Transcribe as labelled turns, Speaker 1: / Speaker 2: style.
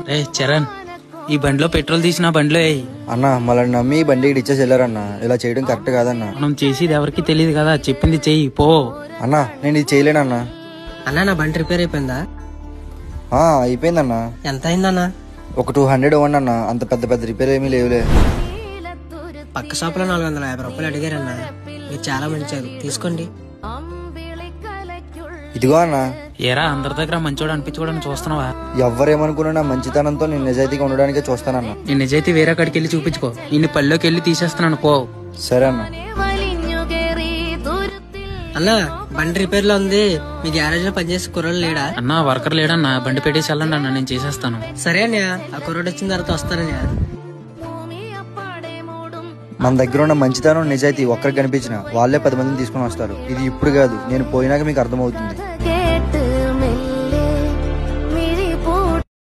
Speaker 1: రే చరణ్, ఈ బండిలో పెట్రోల్ తీసిన బండిలో
Speaker 2: అన్న మళ్ళీ నమ్మి బండి ఇచ్చేసి వెళ్ళారన్న. ఇలా చేయడం కరెక్ట్ కాదన్న.
Speaker 1: మనం చేసేది ఎవరికి తెలియదు కదా, చెప్పింది చెయ్యి పో.
Speaker 2: అన్న నేను ఇది చేయలేనన్నా.
Speaker 3: అన్నా నా బండి రిపేర్ అయిపోయిందా?
Speaker 2: అయిపోయిందన్నా.
Speaker 3: ఎంత అయిందన్నా?
Speaker 2: ఒక 200 ఇవ్వండి అన్న. అంత పెద్ద పెద్ద రిపేర్ ఏమీ లేవులే.
Speaker 3: పక్క షాప్ లో 450 రూపాయలు అడిగారన్నా. మీరు చాలా మంచిది, తీసుకోండి.
Speaker 2: ఇదిగో అన్న.
Speaker 1: ఏరా అందరి దగ్గర మంచోడు అనిపించుకోవడానికి చూస్తున్నావా?
Speaker 2: ఎవరేమనుకున్నా నా మంచితనంతో నేను నిజాయితీగా ఉండడానికే చూస్తానన్నా.
Speaker 1: నీ నిజాయితీ వేరే కాడికి వెళ్ళి చూపించుకో. ఇన్ని పల్లెకి వెళ్ళి తీసేస్తున్నాను పో.
Speaker 2: సరే అన్న.
Speaker 3: అన్నా బండి రిపేర్ లో ఉంది, మీ గ్యారేజ్ లో పనిచేసే కుర్రోడు లేడా?
Speaker 1: అన్నా వర్కర్ లేడన్నా, బండి పెట్టేసి వెళ్ళండి అన్న, నేను చేసేస్తాను.
Speaker 3: సరే అన్నయ్య, ఆ కుర్రోడు వచ్చిన తర్వాత వస్తానన్నయ్య.
Speaker 2: మన దగ్గర ఉన్న మంచితనం నిజాయితీ ఒక్కరికి కనిపించిన వాళ్ళే 10 మందిని తీసుకుని వస్తారు. ఇది ఇప్పుడు కాదు, నేను పోయినాక మీకు అర్థమవుతుంది.